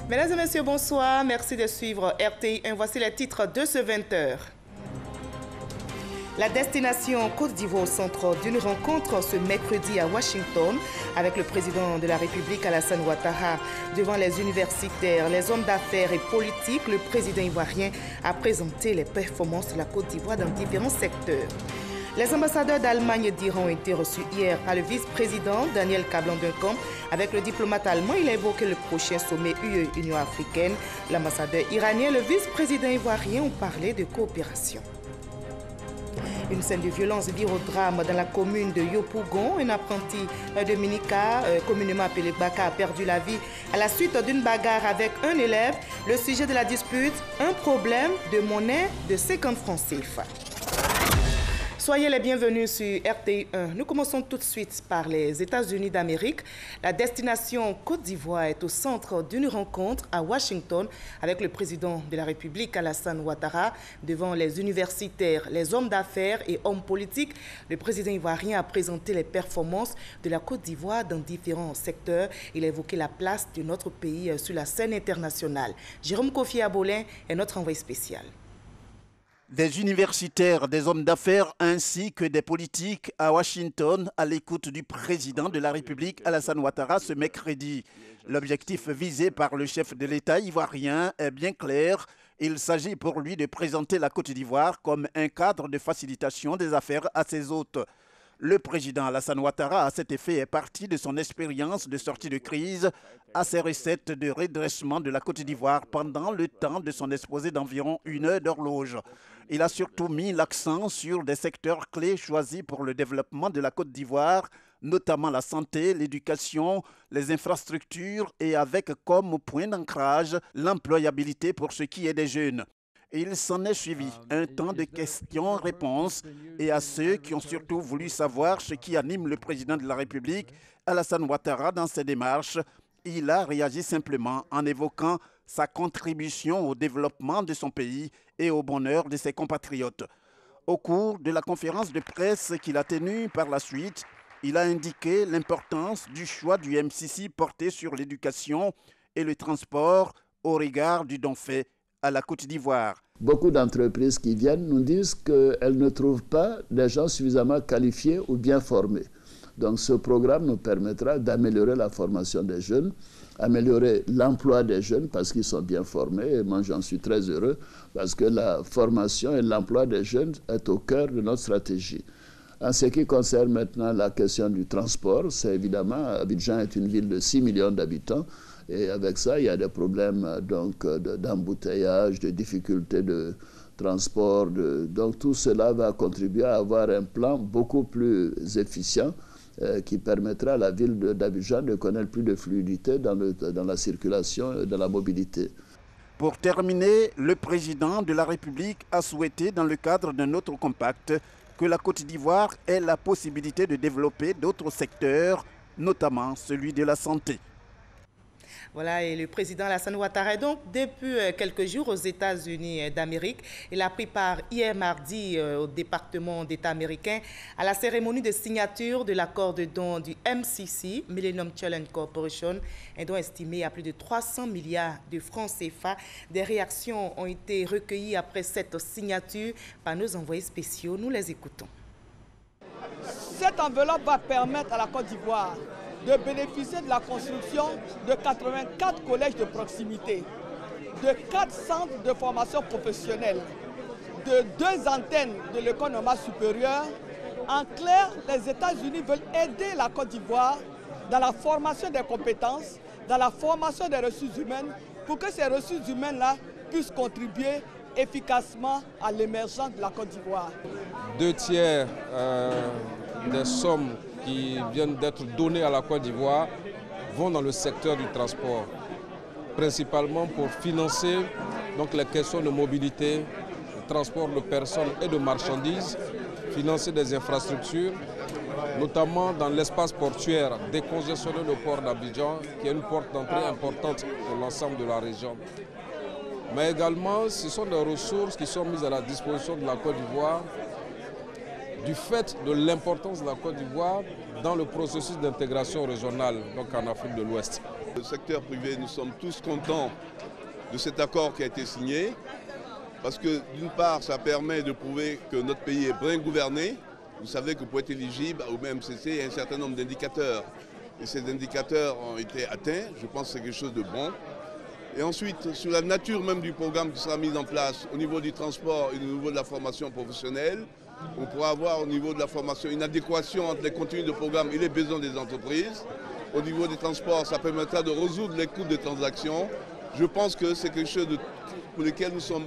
Mesdames et messieurs, bonsoir. Merci de suivre RTI1. Voici les titres de ce 20h. La destination Côte d'Ivoire au centre d'une rencontre ce mercredi à Washington avec le président de la République Alassane Ouattara. Devant les universitaires, les hommes d'affaires et politiques, le président ivoirien a présenté les performances de la Côte d'Ivoire dans différents secteurs. Les ambassadeurs d'Allemagne et d'Iran ont été reçus hier par le vice-président Daniel Kablan-Duncan. Avec le diplomate allemand, il a évoqué le prochain sommet UE-Union africaine. L'ambassadeur iranien et le vice-président ivoirien ont parlé de coopération. Une scène de violence vire au drame dans la commune de Yopougon. Un apprenti de Minika, communément appelé Baka, a perdu la vie à la suite d'une bagarre avec un élève. Le sujet de la dispute, un problème de monnaie de 50 francs CFA. Soyez les bienvenus sur RTI1. Nous commençons tout de suite par les États-Unis d'Amérique. La destination Côte d'Ivoire est au centre d'une rencontre à Washington avec le président de la République Alassane Ouattara. Devant les universitaires, les hommes d'affaires et hommes politiques, le président ivoirien a présenté les performances de la Côte d'Ivoire dans différents secteurs. Il a évoqué la place de notre pays sur la scène internationale. Jérôme Kofi Abolin est notre envoyé spécial. Des universitaires, des hommes d'affaires ainsi que des politiques à Washington à l'écoute du président de la République Alassane Ouattara ce mercredi. L'objectif visé par le chef de l'État ivoirien est bien clair. Il s'agit pour lui de présenter la Côte d'Ivoire comme un cadre de facilitation des affaires à ses hôtes. Le président Alassane Ouattara, à cet effet, est parti de son expérience de sortie de crise à ses recettes de redressement de la Côte d'Ivoire pendant le temps de son exposé d'environ 1 heure d'horloge. Il a surtout mis l'accent sur des secteurs clés choisis pour le développement de la Côte d'Ivoire, notamment la santé, l'éducation, les infrastructures et avec comme point d'ancrage l'employabilité pour ce qui est des jeunes. Il s'en est suivi un temps de questions-réponses et à ceux qui ont surtout voulu savoir ce qui anime le président de la République, Alassane Ouattara, dans ses démarches, il a réagi simplement en évoquant sa contribution au développement de son pays et au bonheur de ses compatriotes. Au cours de la conférence de presse qu'il a tenue par la suite, il a indiqué l'importance du choix du MCC porté sur l'éducation et le transport au regard du don fait à la Côte d'Ivoire. Beaucoup d'entreprises qui viennent nous disent qu'elles ne trouvent pas des gens suffisamment qualifiés ou bien formés. Donc ce programme nous permettra d'améliorer la formation des jeunes, améliorer l'emploi des jeunes parce qu'ils sont bien formés. Et moi j'en suis très heureux parce que la formation et l'emploi des jeunes est au cœur de notre stratégie. En ce qui concerne maintenant la question du transport, c'est évidemment, Abidjan est une ville de 6 millions d'habitants. Et avec ça, il y a des problèmes d'embouteillage, de difficultés de transport. Donc tout cela va contribuer à avoir un plan beaucoup plus efficient qui permettra à la ville d'Abidjan de connaître plus de fluidité dans la circulation et dans la mobilité. Pour terminer, le président de la République a souhaité, dans le cadre d'un autre compact, que la Côte d'Ivoire ait la possibilité de développer d'autres secteurs, notamment celui de la santé. Voilà, et le président Alassane Ouattara est donc depuis quelques jours aux États-Unis d'Amérique. Il a pris part hier mardi au département d'État américain à la cérémonie de signature de l'accord de don du MCC, Millennium Challenge Corporation, un don estimé à plus de 300 milliards de francs CFA. Des réactions ont été recueillies après cette signature par nos envoyés spéciaux. Nous les écoutons. Cette enveloppe va permettre à la Côte d'Ivoire de bénéficier de la construction de 84 collèges de proximité, de 4 centres de formation professionnelle, de 2 antennes de l'école normale supérieure. En clair, les États-Unis veulent aider la Côte d'Ivoire dans la formation des compétences, dans la formation des ressources humaines, pour que ces ressources humaines-là puissent contribuer efficacement à l'émergence de la Côte d'Ivoire. 2 tiers des sommes qui viennent d'être données à la Côte d'Ivoire vont dans le secteur du transport, principalement pour financer donc, les questions de mobilité, de transport de personnes et de marchandises, financer des infrastructures, notamment dans l'espace portuaire, décongestionner le port d'Abidjan, qui est une porte d'entrée importante pour l'ensemble de la région. Mais également, ce sont des ressources qui sont mises à la disposition de la Côte d'Ivoire du fait de l'importance de la Côte d'Ivoire dans le processus d'intégration régionale, donc en Afrique de l'Ouest. Le secteur privé, nous sommes tous contents de cet accord qui a été signé, parce que d'une part, ça permet de prouver que notre pays est bien gouverné. Vous savez que pour être éligible au MCC, il y a un certain nombre d'indicateurs. Et ces indicateurs ont été atteints, je pense que c'est quelque chose de bon. Et ensuite, sur la nature même du programme qui sera mis en place au niveau du transport et au niveau de la formation professionnelle, on pourra avoir au niveau de la formation une adéquation entre les contenus de programme et les besoins des entreprises. Au niveau des transports, ça permettra de résoudre les coûts de transactions. Je pense que c'est quelque chose pour lequel nous sommes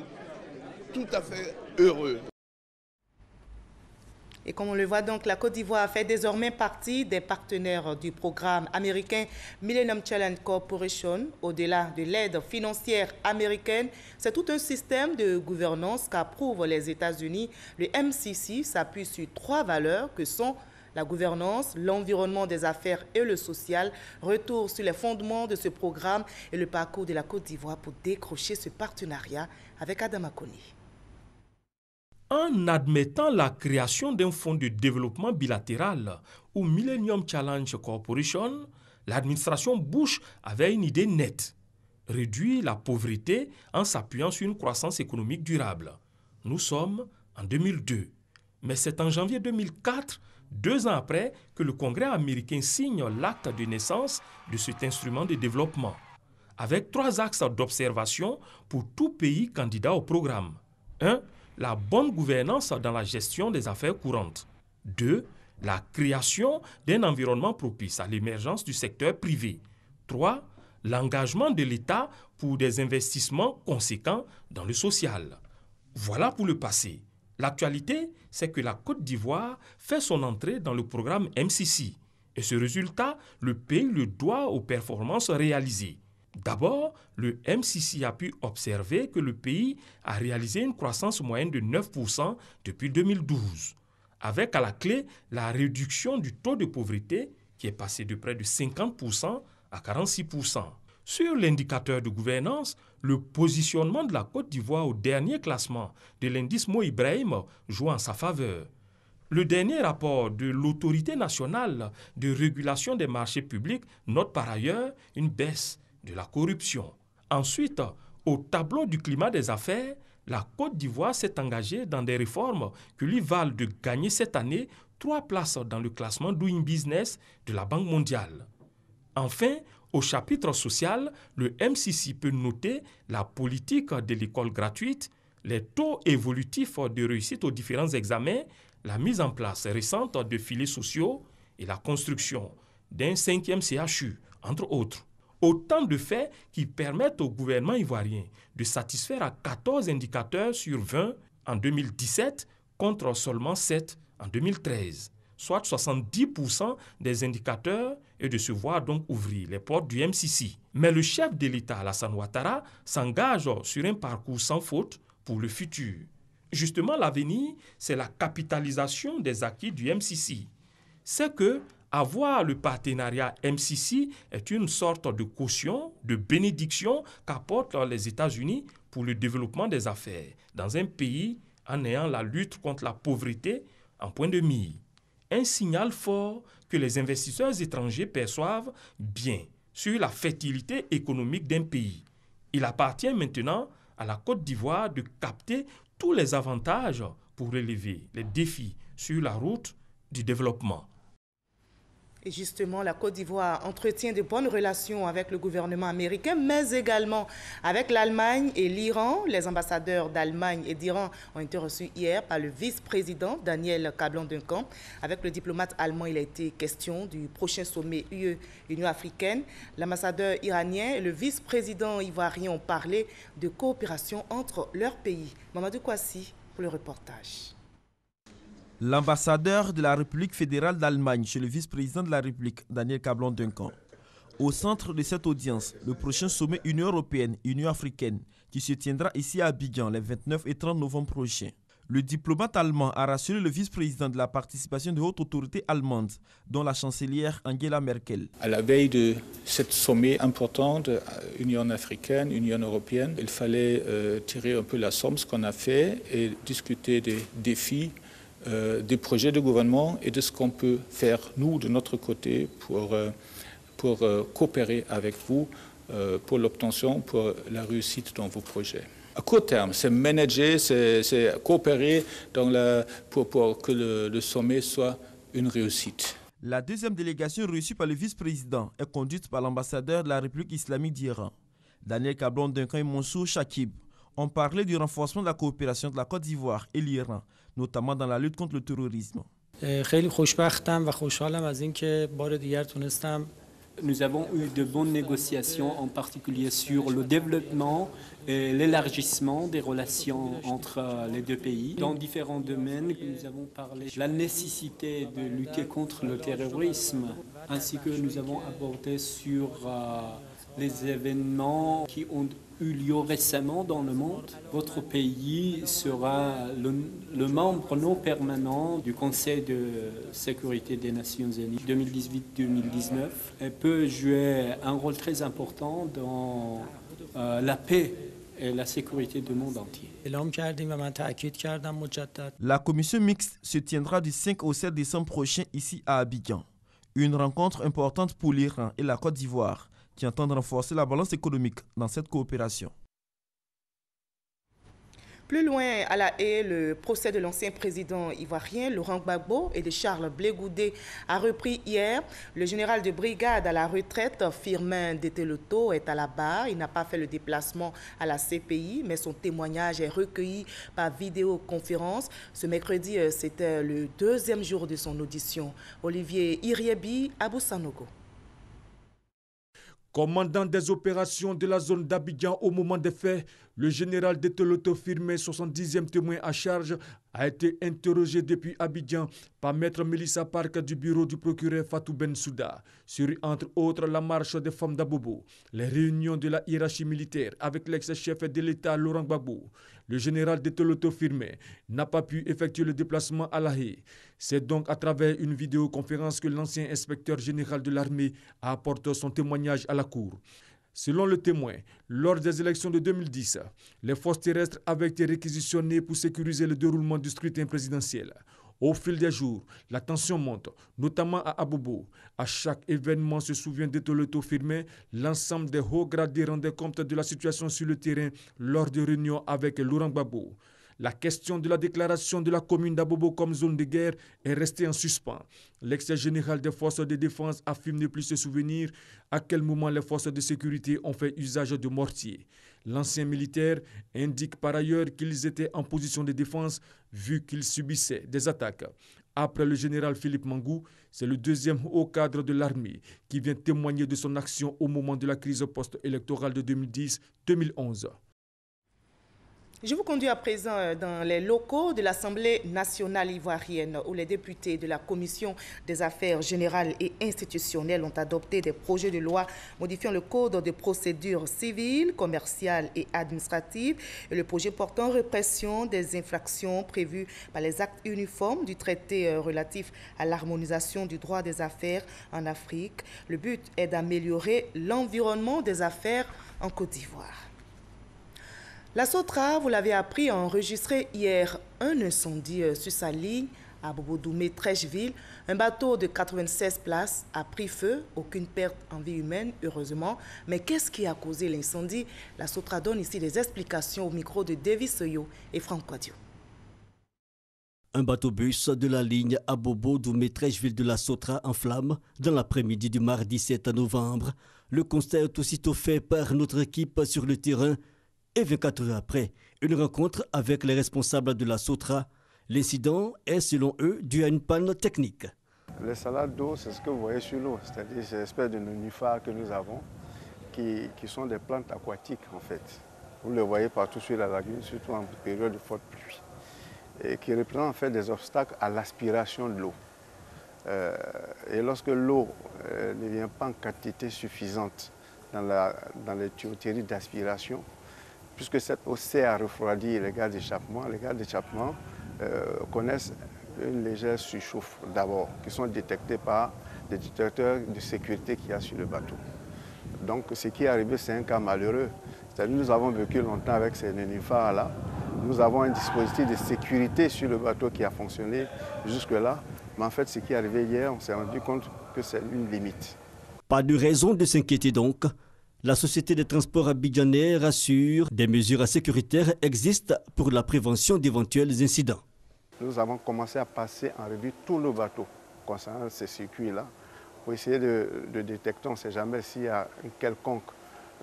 tout à fait heureux. Et comme on le voit donc, la Côte d'Ivoire fait désormais partie des partenaires du programme américain Millennium Challenge Corporation. Au-delà de l'aide financière américaine, c'est tout un système de gouvernance qu'approuvent les États-Unis. Le MCC s'appuie sur 3 valeurs que sont la gouvernance, l'environnement des affaires et le social. Retour sur les fondements de ce programme et le parcours de la Côte d'Ivoire pour décrocher ce partenariat avec Adama Koni. En admettant la création d'un fonds de développement bilatéral ou Millennium Challenge Corporation, l'administration Bush avait une idée nette: réduire la pauvreté en s'appuyant sur une croissance économique durable. Nous sommes en 2002, mais c'est en janvier 2004, 2 ans après, que le Congrès américain signe l'acte de naissance de cet instrument de développement, avec 3 axes d'observation pour tout pays candidat au programme. 1. La bonne gouvernance dans la gestion des affaires courantes. 2. La création d'un environnement propice à l'émergence du secteur privé. 3. L'engagement de l'État pour des investissements conséquents dans le social. Voilà pour le passé. L'actualité, c'est que la Côte d'Ivoire fait son entrée dans le programme MCC. Et ce résultat, le pays le doit aux performances réalisées. D'abord, le MCC a pu observer que le pays a réalisé une croissance moyenne de 9% depuis 2012, avec à la clé la réduction du taux de pauvreté qui est passé de près de 50% à 46%. Sur l'indicateur de gouvernance, le positionnement de la Côte d'Ivoire au dernier classement de l'indice Mo Ibrahim joue en sa faveur. Le dernier rapport de l'Autorité nationale de régulation des marchés publics note par ailleurs une baisse de la corruption. Ensuite, au tableau du climat des affaires, la Côte d'Ivoire s'est engagée dans des réformes qui lui valent de gagner cette année 3 places dans le classement Doing Business de la Banque mondiale. Enfin, au chapitre social, le MCC peut noter la politique de l'école gratuite, les taux évolutifs de réussite aux différents examens, la mise en place récente de filets sociaux et la construction d'un 5e CHU, entre autres. Autant de faits qui permettent au gouvernement ivoirien de satisfaire à 14 indicateurs sur 20 en 2017 contre seulement 7 en 2013, soit 70% des indicateurs, et de se voir donc ouvrir les portes du MCC. Mais le chef de l'État, Alassane Ouattara, s'engage sur un parcours sans faute pour le futur. Justement, l'avenir, c'est la capitalisation des acquis du MCC. C'est que avoir le partenariat MCC est une sorte de caution, de bénédiction qu'apportent les États-Unis pour le développement des affaires dans un pays en ayant la lutte contre la pauvreté en point de mire. Un signal fort que les investisseurs étrangers perçoivent bien sur la fertilité économique d'un pays. Il appartient maintenant à la Côte d'Ivoire de capter tous les avantages pour relever les défis sur la route du développement. Et justement, la Côte d'Ivoire entretient de bonnes relations avec le gouvernement américain, mais également avec l'Allemagne et l'Iran. Les ambassadeurs d'Allemagne et d'Iran ont été reçus hier par le vice-président Daniel Cablan-Duncan. Avec le diplomate allemand, il a été question du prochain sommet UE-Union africaine. L'ambassadeur iranien et le vice-président ivoirien ont parlé de coopération entre leurs pays. Mamadou Kouassi pour le reportage. L'ambassadeur de la République fédérale d'Allemagne chez le vice-président de la République, Daniel Cablan-Duncan. Au centre de cette audience, le prochain sommet Union européenne-Union africaine qui se tiendra ici à Abidjan les 29 et 30 novembre prochains. Le diplomate allemand a rassuré le vice-président de la participation de hautes autorités allemandes, dont la chancelière Angela Merkel. À la veille de ce sommet important de Union africaine, Union européenne, il fallait tirer un peu la somme, ce qu'on a fait, et discuter des défis, des projets de gouvernement et de ce qu'on peut faire, nous, de notre côté, pour coopérer avec vous pour l'obtention, pour la réussite dans vos projets. À court terme, c'est manager, c'est coopérer pour que le sommet soit une réussite. La deuxième délégation reçue par le vice-président est conduite par l'ambassadeur de la République islamique d'Iran. Daniel Kablon-Duncan et Mansour Chakib ont parlé du renforcement de la coopération de la Côte d'Ivoire et l'Iran, notamment dans la lutte contre le terrorisme. Nous avons eu de bonnes négociations, en particulier sur le développement et l'élargissement des relations entre les deux pays. Dans différents domaines, nous avons parlé de la nécessité de lutter contre le terrorisme, ainsi que nous avons abordé sur les événements qui ont eu lieu récemment dans le monde. Votre pays sera le membre non permanent du Conseil de sécurité des Nations Unies 2018-2019 et peut jouer un rôle très important dans la paix et la sécurité du monde entier. La commission mixte se tiendra du 5 au 7 décembre prochain ici à Abidjan. Une rencontre importante pour l'Iran et la Côte d'Ivoire qui entendent renforcer la balance économique dans cette coopération. Plus loin, à La Haye, le procès de l'ancien président ivoirien Laurent Gbagbo et de Charles Blé Goudé a repris hier. Le général de brigade à la retraite, Firmin Deteloto, est à la barre. Il n'a pas fait le déplacement à la CPI, mais son témoignage est recueilli par vidéoconférence. Ce mercredi, c'était le deuxième jour de son audition. Olivier Iriebi, Abou Sanogo. Commandant des opérations de la zone d'Abidjan au moment des faits, le général Deteloto Firmin, 70e témoin à charge, a été interrogé depuis Abidjan par maître Melissa Park du bureau du procureur Fatou Bensouda sur, entre autres, la marche des femmes d'Abobo, les réunions de la hiérarchie militaire avec l'ex-chef de l'État Laurent Gbagbo. Le général Deteloto Firmin n'a pas pu effectuer le déplacement à La Haye. C'est donc à travers une vidéoconférence que l'ancien inspecteur général de l'armée a apporté son témoignage à la cour. Selon le témoin, lors des élections de 2010, les forces terrestres avaient été réquisitionnées pour sécuriser le déroulement du scrutin présidentiel. Au fil des jours, la tension monte, notamment à Abobo. À chaque événement, se souvient Deteloto Firmin, l'ensemble des hauts gradés rendaient compte de la situation sur le terrain lors de réunions avec Laurent Gbagbo. La question de la déclaration de la commune d'Abobo comme zone de guerre est restée en suspens. L'ex-général des forces de défense affirme ne plus se souvenir à quel moment les forces de sécurité ont fait usage de mortiers. L'ancien militaire indique par ailleurs qu'ils étaient en position de défense vu qu'ils subissaient des attaques. Après le général Philippe Mangou, c'est le deuxième haut cadre de l'armée qui vient témoigner de son action au moment de la crise post-électorale de 2010-2011. Je vous conduis à présent dans les locaux de l'Assemblée nationale ivoirienne où les députés de la Commission des affaires générales et institutionnelles ont adopté des projets de loi modifiant le code de procédure civile, commerciale et administrative et le projet portant répression des infractions prévues par les actes uniformes du traité relatif à l'harmonisation du droit des affaires en Afrique. Le but est d'améliorer l'environnement des affaires en Côte d'Ivoire. La Sotra, vous l'avez appris, a enregistré hier un incendie sur sa ligne à Bobo-Doumé-Trècheville. Un bateau de 96 places a pris feu, aucune perte en vie humaine, heureusement. Mais qu'est-ce qui a causé l'incendie? La Sotra donne ici des explications au micro de Davis Soyo et Franck Quadio. Un bateau-bus de la ligne à Bobo-Doumé-Trècheville de la Sotra en flammes dans l'après-midi du mardi 7 novembre. Le constat est aussitôt fait par notre équipe sur le terrain. Et 24 heures après, une rencontre avec les responsables de la Sotra. L'incident est, selon eux, dû à une panne technique. Les salades d'eau, c'est ce que vous voyez sur l'eau, c'est-à-dire ces espèces de nénuphars que nous avons, qui sont des plantes aquatiques en fait. Vous les voyez partout sur la lagune, surtout en période de forte pluie, et qui représentent en fait des obstacles à l'aspiration de l'eau. Et lorsque l'eau ne vient pas en quantité suffisante dans les tuyauteries d'aspiration, puisque cette eau sert à refroidir les gaz d'échappement connaissent une légère surchauffe d'abord, qui sont détectés par des détecteurs de sécurité qu'il y a sur le bateau. Donc ce qui est arrivé, c'est un cas malheureux. C'est-à-dire nous avons vécu longtemps avec ces nénuphars-là. Nous avons un dispositif de sécurité sur le bateau qui a fonctionné jusque-là. Mais en fait, ce qui est arrivé hier, on s'est rendu compte que c'est une limite. Pas de raison de s'inquiéter donc. La société des transports abidjanais rassure, des mesures sécuritaires existent pour la prévention d'éventuels incidents. Nous avons commencé à passer en revue tous nos bateaux concernant ces circuits-là pour essayer de détecter, on ne sait jamais s'il y a une quelconque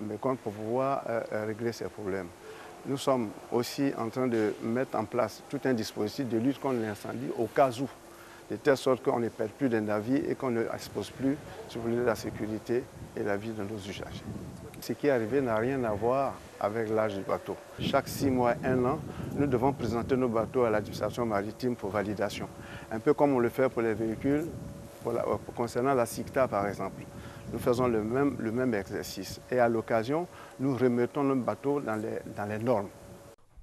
mécompte pour pouvoir régler ces problèmes. Nous sommes aussi en train de mettre en place tout un dispositif de lutte contre l'incendie au cas où, de telle sorte qu'on ne perd plus de navires et qu'on ne expose plus, si vous voulez, la sécurité et la vie de nos usagers. Ce qui est arrivé n'a rien à voir avec l'âge du bateau. Chaque 6 mois, 1 an, nous devons présenter nos bateaux à l'administration maritime pour validation. Un peu comme on le fait pour les véhicules, concernant la SICTA par exemple. Nous faisons le même exercice et à l'occasion, nous remettons nos bateaux dans les normes.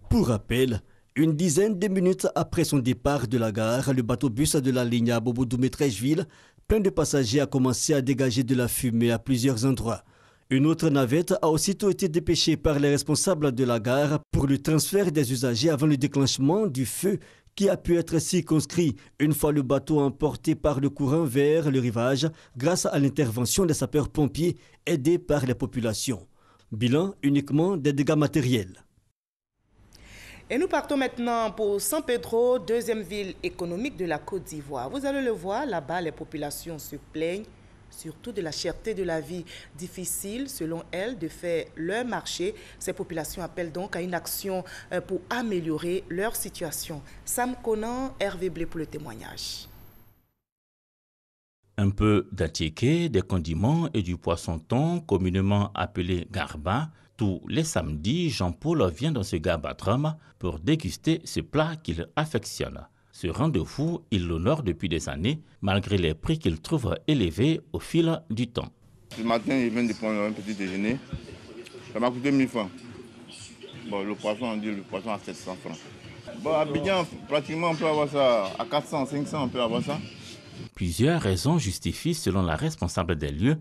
Pour rappel, une dizaine de minutes après son départ de la gare, le bateau-bus de la ligne Abobo-Doumétrècheville, plein de passagers, a commencé à dégager de la fumée à plusieurs endroits. Une autre navette a aussitôt été dépêchée par les responsables de la gare pour le transfert des usagers avant le déclenchement du feu qui a pu être circonscrit une fois le bateau emporté par le courant vers le rivage grâce à l'intervention des sapeurs-pompiers aidés par les populations. Bilan uniquement des dégâts matériels. Et nous partons maintenant pour San Pedro, deuxième ville économique de la Côte d'Ivoire. Vous allez le voir, là-bas, les populations se plaignent surtout de la cherté de la vie. Difficile, selon elles, de faire leur marché. Ces populations appellent donc à une action pour améliorer leur situation. Sam Conan, Hervé Blé pour le témoignage. Un peu d'attiéké, des condiments et du poisson-thon, communément appelé garba. Tous les samedis, Jean-Paul vient dans ce garbatrum pour déguster ce plat qu'il affectionne. Ce rendez-vous, il l'honore depuis des années, malgré les prix qu'il trouve élevés au fil du temps. Ce matin, il vient de prendre un petit déjeuner. Ça m'a coûté 1000 francs. Bon, le poisson, on dit le poisson à 700 francs. Bon, à Abidjan, pratiquement, on peut avoir ça à 400, 500, on peut avoir ça. Plusieurs raisons justifient, selon la responsable des lieux,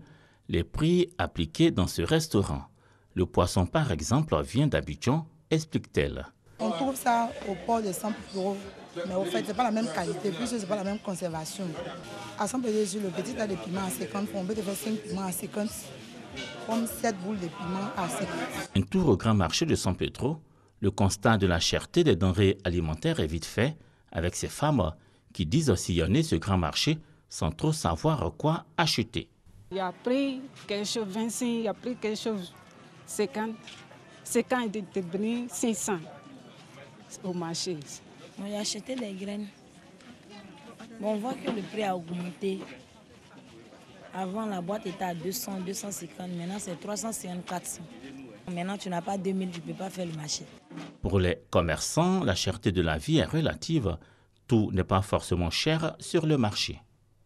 les prix appliqués dans ce restaurant. Le poisson, par exemple, vient d'Abidjan, explique-t-elle. On trouve ça au port de 100 euros. Mais au fait, ce n'est pas la même qualité, plus ce n'est pas la même conservation. À 100 euros, le petit tas de piment à 50 francs, on peut te faire 5 piments à 50, comme 7 boules de piment à 50. Un tour au grand marché de San Pedro, le constat de la cherté des denrées alimentaires est vite fait, avec ces femmes qui disent sillonner ce grand marché sans trop savoir quoi acheter. Il y a pris quelque chose 25, il y a pris quelque chose 50. 50 est devenu 500 au marché. On a acheté des graines. Bon, on voit que le prix a augmenté. Avant, la boîte était à 200, 250. Maintenant, c'est 350, 400. Maintenant, tu n'as pas 2000, tu ne peux pas faire le marché. Pour les commerçants, la cherté de la vie est relative. Tout n'est pas forcément cher sur le marché.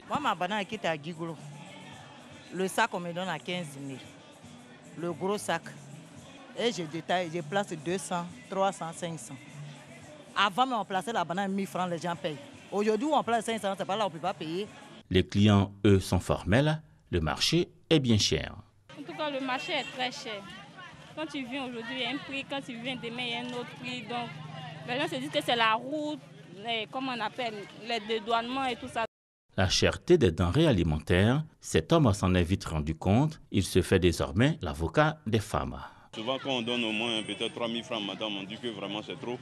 Moi, ma banane est à Gigolo. Le sac, on me donne à 15 000. Le gros sac. Et je détaille, je place 200, 300, 500. Avant, on plaçait la banane à 1000 francs, les gens payent. Aujourd'hui, on place 500, c'est pas là, on ne peut pas payer. Les clients, eux, sont formels. Le marché est bien cher. En tout cas, le marché est très cher. Quand tu viens aujourd'hui, il y a un prix. Quand tu viens demain, il y a un autre prix. Donc, les gens se disent que c'est la route, comment on appelle, les dédouanements et tout ça. La cherté des denrées alimentaires, cet homme s'en est vite rendu compte. Il se fait désormais l'avocat des femmes. Souvent, quand on donne au moins peut-être 3 000 francs, madame, on dit que vraiment c'est trop.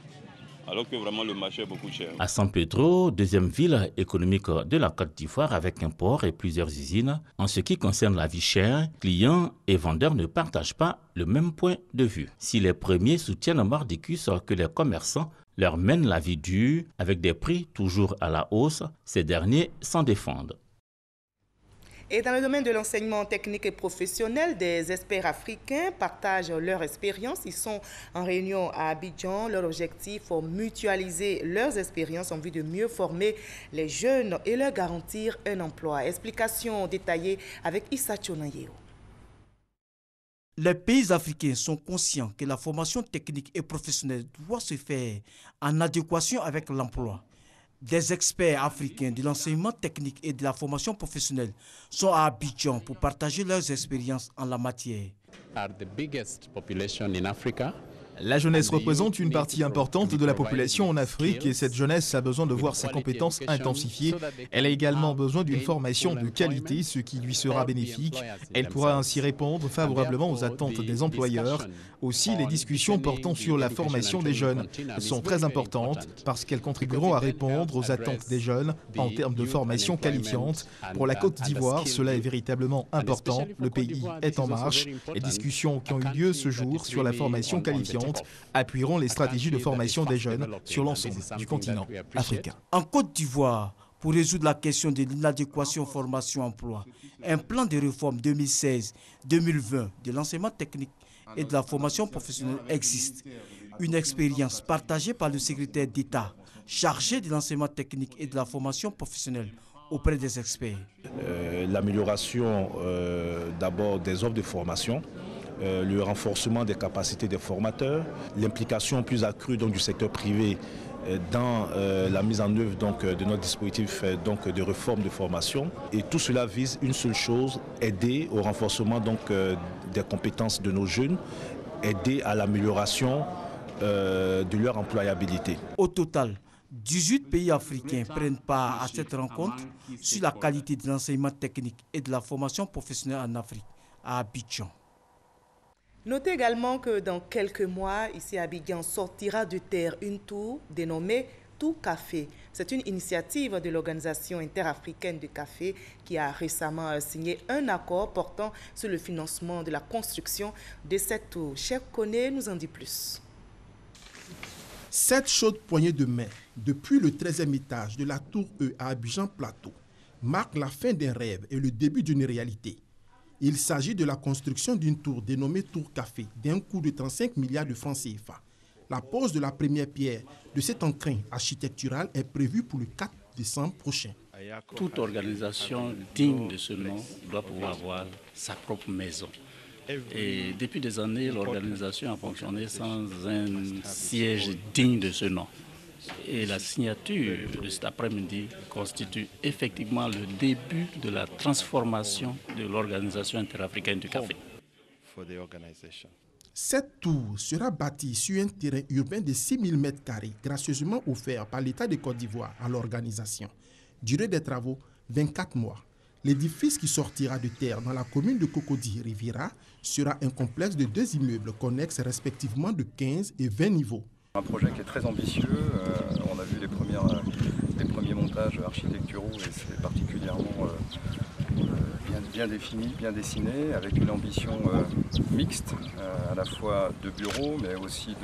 Alors que vraiment le marché est beaucoup cher. À San Pedro, deuxième ville économique de la Côte d'Ivoire avec un port et plusieurs usines, en ce qui concerne la vie chère, clients et vendeurs ne partagent pas le même point de vue. Si les premiers soutiennent mordicus que les commerçants leur mènent la vie dure avec des prix toujours à la hausse, ces derniers s'en défendent. Et dans le domaine de l'enseignement technique et professionnel, des experts africains partagent leur expérience. Ils sont en réunion à Abidjan. Leur objectif est mutualiser leurs expériences en vue de mieux former les jeunes et leur garantir un emploi. Explication détaillée avec Issa Tchonayeo. Les pays africains sont conscients que la formation technique et professionnelle doit se faire en adéquation avec l'emploi. Des experts africains de l'enseignement technique et de la formation professionnelle sont à Abidjan pour partager leurs expériences en la matière. Are the biggest population in Africa La jeunesse représente une partie importante de la population en Afrique et cette jeunesse a besoin de voir ses compétences intensifiées. Elle a également besoin d'une formation de qualité, ce qui lui sera bénéfique. Elle pourra ainsi répondre favorablement aux attentes des employeurs. Aussi, les discussions portant sur la formation des jeunes sont très importantes parce qu'elles contribueront à répondre aux attentes des jeunes en termes de formation qualifiante. Pour la Côte d'Ivoire, cela est véritablement important. Le pays est en marche. Les discussions qui ont eu lieu ce jour sur la formation qualifiante appuieront les stratégies de formation des jeunes sur l'ensemble du continent africain. En Côte d'Ivoire, pour résoudre la question de l'inadéquation formation-emploi, un plan de réforme 2016-2020 de l'enseignement technique et de la formation professionnelle existe. Une expérience partagée par le secrétaire d'État chargé de l'enseignement technique et de la formation professionnelle auprès des experts. L'amélioration d'abord des offres de formation, le renforcement des capacités des formateurs, l'implication plus accrue du secteur privé dans la mise en œuvre de notre dispositif de réforme de formation. Et tout cela vise une seule chose, aider au renforcement des compétences de nos jeunes, aider à l'amélioration de leur employabilité. Au total, 18 pays africains prennent part à cette rencontre sur la qualité de l'enseignement technique et de la formation professionnelle en Afrique, à Abidjan. Notez également que dans quelques mois, ici à Abidjan, sortira de terre une tour dénommée Tour Café. C'est une initiative de l'Organisation interafricaine de café qui a récemment signé un accord portant sur le financement de la construction de cette tour. Cheikh Koné nous en dit plus. Cette chaude poignée de main, depuis le 13e étage de la tour E à Abidjan Plateau, marque la fin d'un rêve et le début d'une réalité. Il s'agit de la construction d'une tour dénommée Tour Café, d'un coût de 35 milliards de francs CFA. La pose de la première pierre de cet encrin architectural est prévue pour le 4 décembre prochain. Toute organisation digne de ce nom doit pouvoir avoir sa propre maison. Et depuis des années, l'organisation a fonctionné sans un siège digne de ce nom. Et la signature de cet après-midi constitue effectivement le début de la transformation de l'Organisation interafricaine du café. Cette tour sera bâtie sur un terrain urbain de 6 000 m², gracieusement offert par l'État de Côte d'Ivoire à l'organisation. Durée des travaux, 24 mois. L'édifice qui sortira de terre dans la commune de Cocody-Riviera sera un complexe de 2 immeubles connexes respectivement de 15 et 20 niveaux. Un projet qui est très ambitieux, on a vu les premiers montages architecturaux et c'est particulièrement bien défini, bien dessiné, avec une ambition mixte, à la fois de bureaux mais aussi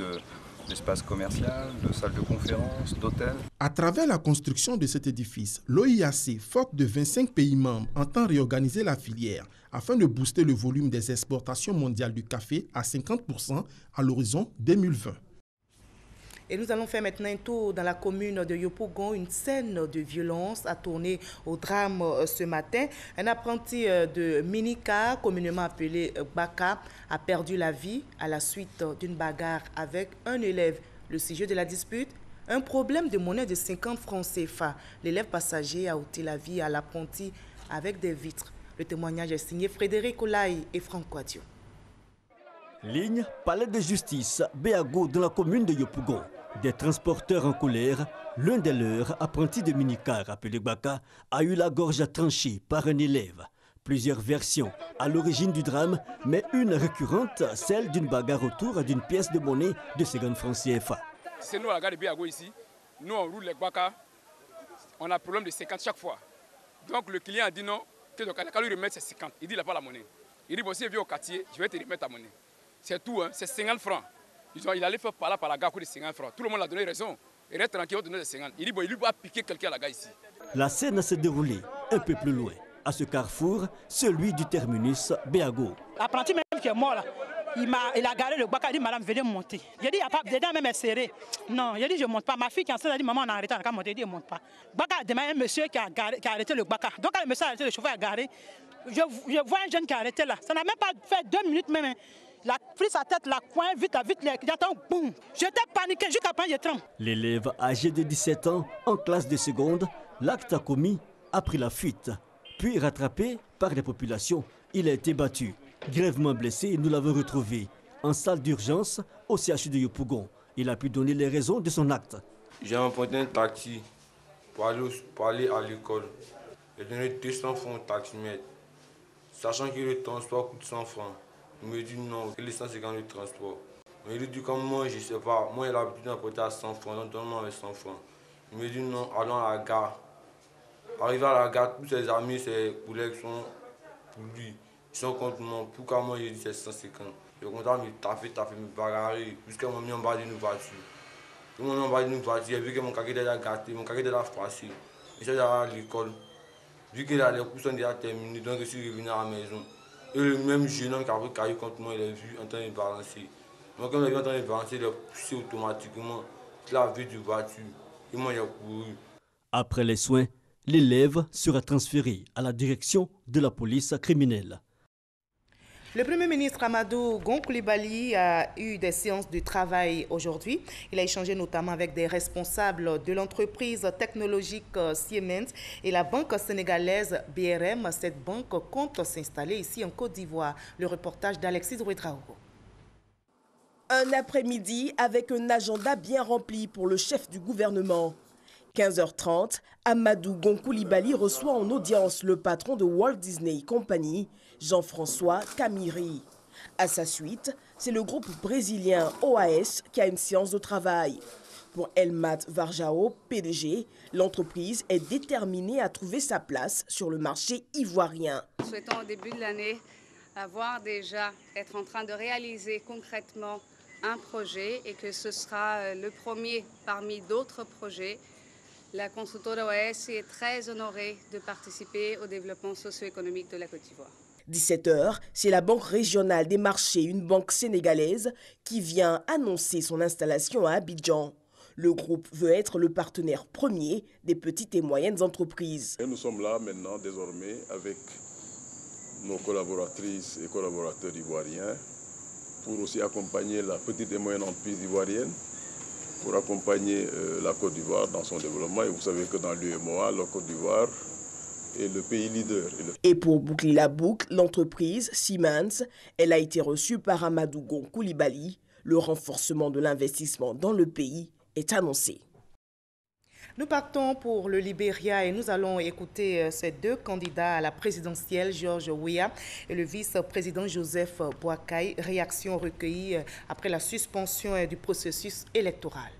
d'espace commercial, de salles de conférence, d'hôtels. À travers la construction de cet édifice, l'OIAC, forte de 25 pays membres, entend réorganiser la filière afin de booster le volume des exportations mondiales du café à 50% à l'horizon 2020. Et nous allons faire maintenant un tour dans la commune de Yopougon. Une scène de violence a tourné au drame ce matin. Un apprenti de minicar, communément appelé Baka, a perdu la vie à la suite d'une bagarre avec un élève. Le sujet de la dispute, un problème de monnaie de 50 francs CFA. L'élève passager a ôté la vie à l'apprenti avec des vitres. Le témoignage est signé Frédéric Olaï et Franck Quadio. Ligne Palais de Justice, Béago, dans la commune de Yopougon. Des transporteurs en colère, l'un des leurs, apprenti de minicar appelé Baka, a eu la gorge tranchée par un élève. Plusieurs versions à l'origine du drame, mais une récurrente, celle d'une bagarre autour d'une pièce de monnaie de 50 francs CFA. C'est nous à la gare de Béago ici, nous on roule les Baka, on a problème de 50 chaque fois. Donc le client a dit non, que quand lui remettre c'est 50, il dit il n'a pas la monnaie. Il dit bon si il vient au quartier, je vais te remettre ta monnaie. C'est tout, hein, c'est 50 francs. Il allait faire par là par la gare pour des 50 francs. Tout le monde a donné raison. Il reste tranquille, il va donner des 50. Il dit bon, il lui va piquer quelqu'un à la gare ici. La scène s'est déroulée un peu plus loin, à ce carrefour, celui du terminus Béago. L'apprenti même qui est mort là, il a garé le Baka, il dit madame venez monter. J'ai dit il n'y a pas, dedans même est serré. Non, j'ai dit je ne monte pas. Ma fille qui est enceinte a dit maman on a arrêté, on a monté, il dit il ne monte pas. Baka a demandé un monsieur qui a arrêté le Baka. Donc quand le monsieur a arrêté, le chauffeur a garé, je vois un jeune qui a arrêté là. Ça n'a même pas fait 2 minutes même. Il a pris sa tête, la coin, vite, j'attends, boum. J'étais paniqué jusqu'à peine je tremble. L'élève âgé de 17 ans, en classe de seconde, l'acte commis a pris la fuite. Puis rattrapé par les populations, il a été battu. Grièvement blessé, nous l'avons retrouvé en salle d'urgence au CHU de Yopougon. Il a pu donner les raisons de son acte. J'ai emprunté un taxi pour aller à l'école. J'ai donné 200 francs au taximètre, sachant que le transport coûte 100 francs. Il me dit non, que les 150 le transport. Mais il dit comme moi, je ne sais pas, moi il a l'habitude d'emprunter à 100 francs, donc donne-moi les 100 francs. Il me dit non, allons à la gare. Arrivé à la gare, tous ses amis, ses collègues sont pour lui. Ils sont contre moi. Pourquoi moi j'ai dit c'est 150? Le comptable me taffé, me bagarrer, puisqu'ils m'ont mis en bas d'une voiture. Ils m'ont mis en bas d'une voiture, j'ai vu que mon cahier était gâté, mon cahier était froissé. Je suis allé à l'école. Vu que les cours sont déjà terminés, donc je suis revenu à la maison. Et le même jeune homme qui a pris cahier contre moi, il est vu en train de balancer. Donc quand il est vu en train de balancer, il a poussé automatiquement la vue de voiture. Et moi, il a couru. Après les soins, l'élève sera transféré à la direction de la police criminelle. Le Premier ministre Amadou Gon Coulibaly a eu des séances de travail aujourd'hui. Il a échangé notamment avec des responsables de l'entreprise technologique Siemens et la banque sénégalaise BRM. Cette banque compte s'installer ici en Côte d'Ivoire. Le reportage d'Alexis Ouedraogo. Un après-midi avec un agenda bien rempli pour le chef du gouvernement. 15h30, Amadou Gon Coulibaly reçoit en audience le patron de Walt Disney Company, Jean-François Camiri. À sa suite, c'est le groupe brésilien OAS qui a une séance de travail. Pour Elmat Varjao, PDG, l'entreprise est déterminée à trouver sa place sur le marché ivoirien. Nous souhaitons au début de l'année être en train de réaliser concrètement un projet et que ce sera le premier parmi d'autres projets. La Constructora OAS est très honorée de participer au développement socio-économique de la Côte d'Ivoire. 17h, c'est la Banque régionale des marchés, une banque sénégalaise, qui vient annoncer son installation à Abidjan. Le groupe veut être le partenaire premier des petites et moyennes entreprises. Et nous sommes là maintenant, désormais, avec nos collaboratrices et collaborateurs ivoiriens, pour aussi accompagner la petite et moyenne entreprise ivoirienne, pour accompagner la Côte d'Ivoire dans son développement. Et vous savez que dans l'UEMOA, la Côte d'Ivoire est le pays leader. Et pour boucler la boucle, l'entreprise Siemens, elle a été reçue par Amadou Gon Coulibaly. Le renforcement de l'investissement dans le pays est annoncé. Nous partons pour le Libéria et nous allons écouter ces deux candidats à la présidentielle, George Weah et le vice-président Joseph Boakai. Réaction recueillie après la suspension du processus électoral.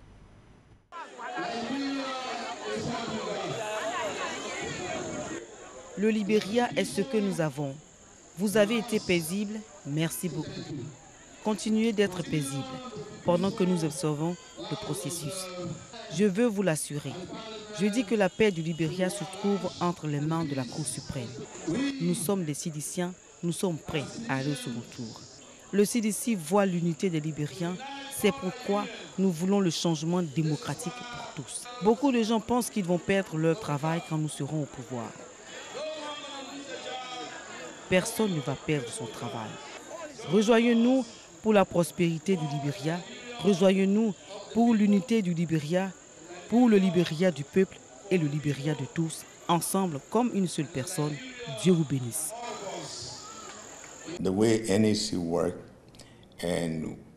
Le Libéria est ce que nous avons. Vous avez été paisible, merci beaucoup. Continuez d'être paisible pendant que nous observons le processus. Je veux vous l'assurer. Je dis que la paix du Libéria se trouve entre les mains de la Cour suprême. Nous sommes des Sidiciens, nous sommes prêts à aller au second tour. Le CDC voit l'unité des Libériens, c'est pourquoi nous voulons le changement démocratique pour tous. Beaucoup de gens pensent qu'ils vont perdre leur travail quand nous serons au pouvoir. Personne ne va perdre son travail. Rejoignez-nous pour la prospérité du Libéria. Rejoignez-nous pour l'unité du Libéria, pour le Libéria du peuple et le Libéria de tous, ensemble comme une seule personne. Dieu vous bénisse.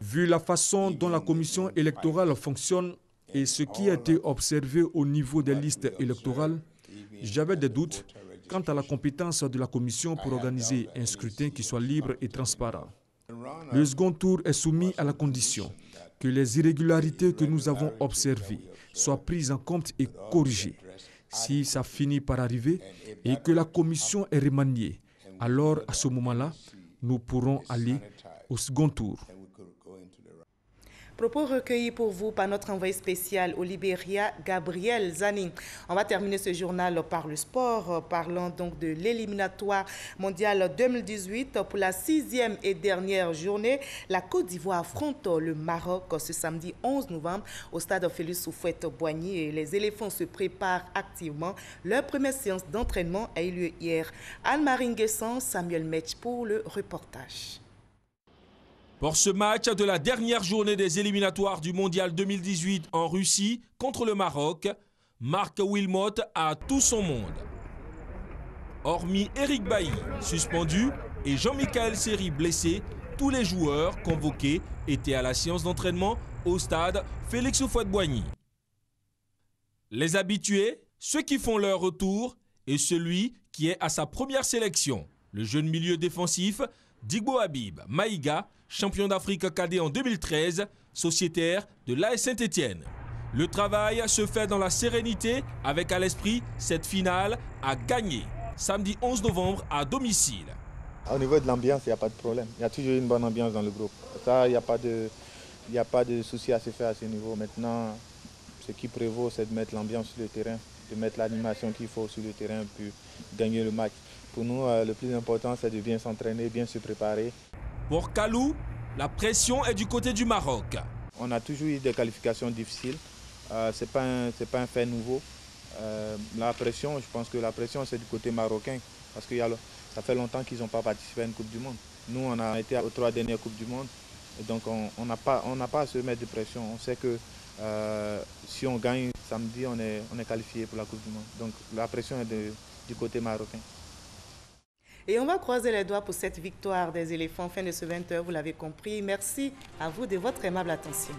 Vu la façon dont la commission électorale fonctionne et ce qui a été observé au niveau des listes électorales, j'avais des doutes quant à la compétence de la commission pour organiser un scrutin qui soit libre et transparent. Le second tour est soumis à la condition que les irrégularités que nous avons observées soient prises en compte et corrigées. Si ça finit par arriver et que la commission est remaniée, alors à ce moment-là, nous pourrons aller au second tour. Propos recueillis pour vous par notre envoyé spécial au Libéria, Gabriel Zanin. On va terminer ce journal par le sport, parlant donc de l'éliminatoire mondial 2018. Pour la 6e et dernière journée, la Côte d'Ivoire affronte le Maroc ce samedi 11 novembre au stade Félix Houphouët-Boigny et les éléphants se préparent activement. Leur première séance d'entraînement a eu lieu hier. Anne-Marie Nguessan, Samuel Metch pour le reportage. Pour ce match de la dernière journée des éliminatoires du Mondial 2018 en Russie contre le Maroc, Marc Wilmot a tout son monde. Hormis Eric Bailly, suspendu, et Jean-Michel Seri blessé, tous les joueurs convoqués étaient à la séance d'entraînement au stade Félix Houphouët-Boigny. Les habitués, ceux qui font leur retour et celui qui est à sa première sélection, le jeune milieu défensif Digbo Habib Maïga, champion d'Afrique cadet en 2013, sociétaire de l'AS Saint-Étienne. Le travail se fait dans la sérénité avec à l'esprit cette finale à gagner samedi 11 novembre à domicile. Au niveau de l'ambiance, il n'y a pas de problème. Il y a toujours une bonne ambiance dans le groupe. Ça, il n'y a pas de souci à se faire à ce niveau. Maintenant, ce qui prévaut, c'est de mettre l'ambiance sur le terrain, de mettre l'animation qu'il faut sur le terrain pour gagner le match. Pour nous, le plus important, c'est de bien s'entraîner, bien se préparer. Pour Kalou, la pression est du côté du Maroc. On a toujours eu des qualifications difficiles. Ce n'est pas un fait nouveau. La pression, je pense que la pression, c'est du côté marocain. Parce que ça fait longtemps qu'ils n'ont pas participé à une Coupe du Monde. Nous, on a été aux 3 dernières Coupes du Monde. Et donc, on n'a pas à se mettre de pression. On sait que si on gagne samedi, on est qualifié pour la Coupe du Monde. Donc, la pression est du côté marocain. Et on va croiser les doigts pour cette victoire des éléphants fin de ce 20h, vous l'avez compris. Merci à vous de votre aimable attention.